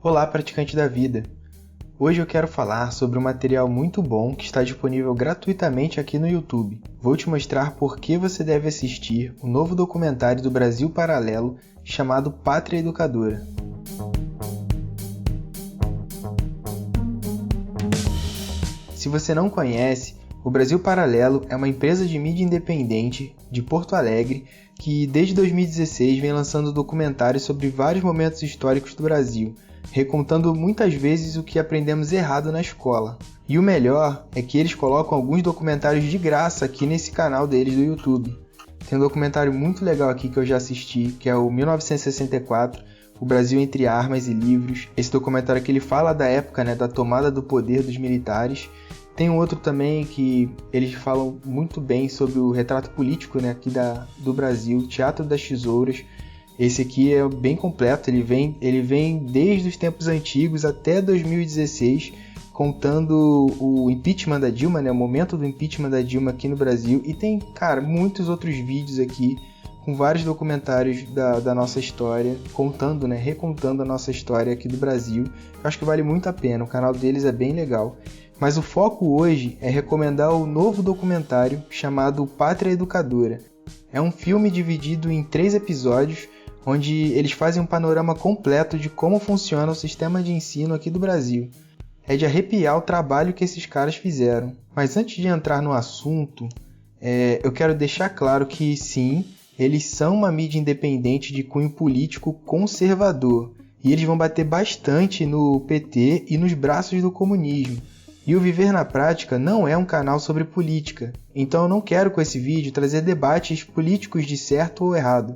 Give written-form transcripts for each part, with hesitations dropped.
Olá, praticante da vida! Hoje eu quero falar sobre um material muito bom que está disponível gratuitamente aqui no YouTube. Vou te mostrar por que você deve assistir o novo documentário do Brasil Paralelo chamado Pátria Educadora. Se você não conhece, o Brasil Paralelo é uma empresa de mídia independente de Porto Alegre que desde 2016 vem lançando documentários sobre vários momentos históricos do Brasil, recontando muitas vezes o que aprendemos errado na escola. E o melhor é que eles colocam alguns documentários de graça aqui nesse canal deles do YouTube. Tem um documentário muito legal aqui que eu já assisti, que é o 1964, o Brasil entre armas e livros. Esse documentário aqui ele fala da época, da tomada do poder dos militares. Tem um outro também que eles falam muito bem sobre o retrato político aqui do Brasil, Teatro das Tesouras. Esse aqui é bem completo, ele vem desde os tempos antigos até 2016, contando o impeachment da Dilma, o momento do impeachment da Dilma aqui no Brasil. E tem, muitos outros vídeos aqui, com vários documentários da nossa história, recontando a nossa história aqui do Brasil. Eu acho que vale muito a pena, o canal deles é bem legal. Mas o foco hoje é recomendar o novo documentário chamado Pátria Educadora. É um filme dividido em 3 episódios, onde eles fazem um panorama completo de como funciona o sistema de ensino aqui do Brasil. É de arrepiar o trabalho que esses caras fizeram. Mas antes de entrar no assunto, eu quero deixar claro que sim, eles são uma mídia independente de cunho político conservador. E eles vão bater bastante no PT e nos braços do comunismo. E o Viver na Prática não é um canal sobre política, então eu não quero com esse vídeo trazer debates políticos de certo ou errado.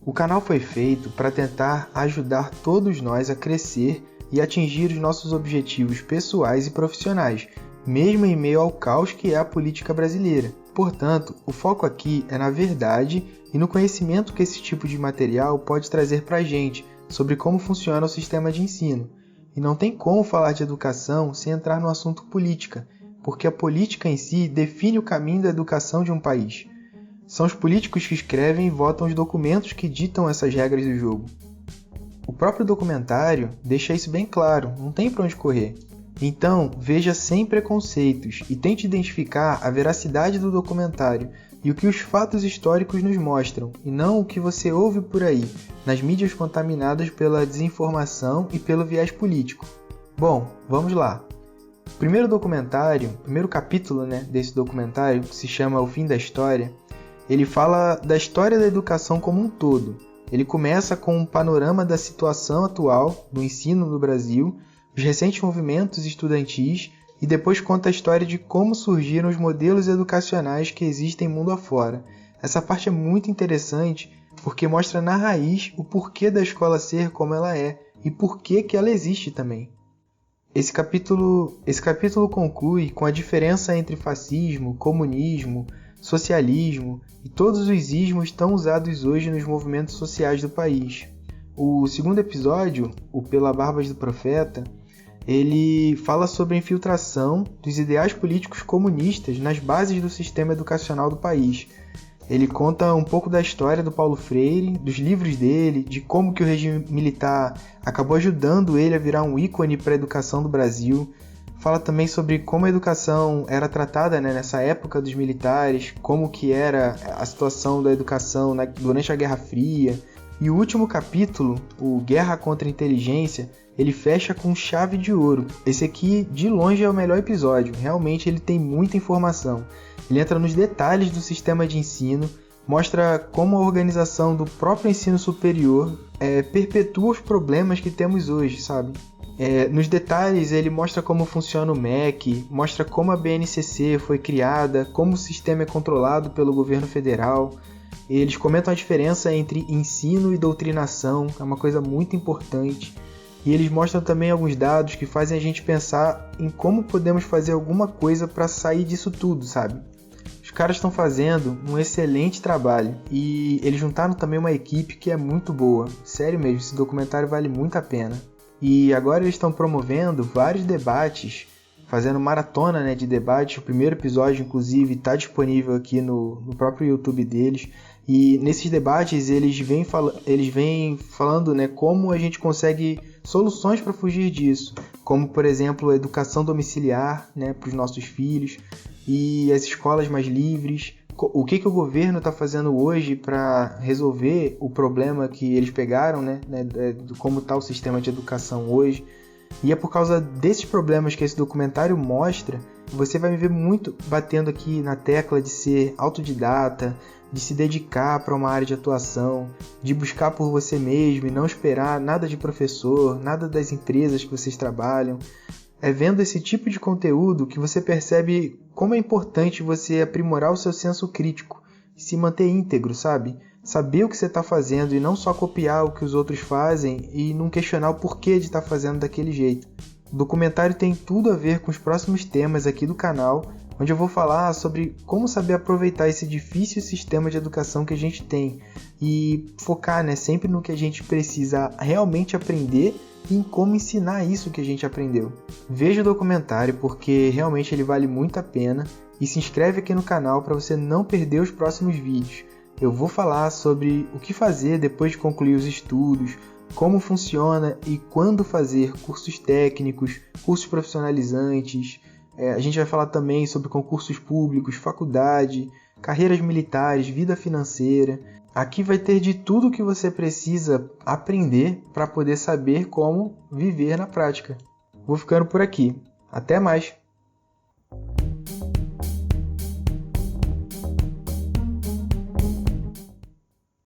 O canal foi feito para tentar ajudar todos nós a crescer e atingir os nossos objetivos pessoais e profissionais, mesmo em meio ao caos que é a política brasileira. Portanto, o foco aqui é na verdade e no conhecimento que esse tipo de material pode trazer para a gente sobre como funciona o sistema de ensino. E não tem como falar de educação sem entrar no assunto política, porque a política em si define o caminho da educação de um país. São os políticos que escrevem e votam os documentos que ditam essas regras do jogo. O próprio documentário deixa isso bem claro, não tem para onde correr. Então, veja sem preconceitos e tente identificar a veracidade do documentário e o que os fatos históricos nos mostram, e não o que você ouve por aí, nas mídias contaminadas pela desinformação e pelo viés político. Bom, vamos lá. O primeiro capítulo desse documentário, que se chama O Fim da História, ele fala da história da educação como um todo. Ele começa com um panorama da situação atual do ensino no Brasil, os recentes movimentos estudantis e depois conta a história de como surgiram os modelos educacionais que existem mundo afora. Essa parte é muito interessante porque mostra na raiz o porquê da escola ser como ela é e porquê que ela existe também. Esse capítulo conclui com a diferença entre fascismo, comunismo, socialismo e todos os ismos tão usados hoje nos movimentos sociais do país. O segundo episódio, o Pela Barbas do Profeta, ele fala sobre a infiltração dos ideais políticos comunistas nas bases do sistema educacional do país. Ele conta um pouco da história do Paulo Freire, dos livros dele, de como que o regime militar acabou ajudando ele a virar um ícone para a educação do Brasil. Fala também sobre como a educação era tratada nessa época dos militares, como que era a situação da educação durante a Guerra Fria. E o último capítulo, o Guerra contra a Inteligência, ele fecha com chave de ouro. Esse aqui, de longe, é o melhor episódio. Realmente ele tem muita informação. Ele entra nos detalhes do sistema de ensino, mostra como a organização do próprio ensino superior perpetua os problemas que temos hoje, sabe? Nos detalhes, ele mostra como funciona o MEC, mostra como a BNCC foi criada, como o sistema é controlado pelo governo federal. Eles comentam a diferença entre ensino e doutrinação, que é uma coisa muito importante. E eles mostram também alguns dados que fazem a gente pensar em como podemos fazer alguma coisa para sair disso tudo, sabe? Os caras estão fazendo um excelente trabalho e eles juntaram também uma equipe que é muito boa. Sério mesmo, esse documentário vale muito a pena. E agora eles estão promovendo vários debates, fazendo maratona de debates. O primeiro episódio, inclusive, está disponível aqui no próprio YouTube deles. E nesses debates eles vêm falando como a gente consegue soluções para fugir disso, como, por exemplo, a educação domiciliar, né, para os nossos filhos e as escolas mais livres. O que o governo está fazendo hoje para resolver o problema que eles pegaram, né, de como está o sistema de educação hoje. E é por causa desses problemas que esse documentário mostra, você vai me ver muito batendo aqui na tecla de ser autodidata, de se dedicar para uma área de atuação, de buscar por você mesmo e não esperar nada de professor, nada das empresas que vocês trabalham. É vendo esse tipo de conteúdo que você percebe como é importante você aprimorar o seu senso crítico e se manter íntegro, sabe? Saber o que você está fazendo e não só copiar o que os outros fazem e não questionar o porquê de estar fazendo daquele jeito. O documentário tem tudo a ver com os próximos temas aqui do canal, onde eu vou falar sobre como saber aproveitar esse difícil sistema de educação que a gente tem e focar, né, sempre no que a gente precisa realmente aprender e em como ensinar isso que a gente aprendeu. Veja o documentário porque realmente ele vale muito a pena e se inscreve aqui no canal para você não perder os próximos vídeos. Eu vou falar sobre o que fazer depois de concluir os estudos, como funciona e quando fazer cursos técnicos, cursos profissionalizantes. A gente vai falar também sobre concursos públicos, faculdade, carreiras militares, vida financeira. Aqui vai ter de tudo o que você precisa aprender para poder saber como viver na prática. Vou ficando por aqui. Até mais!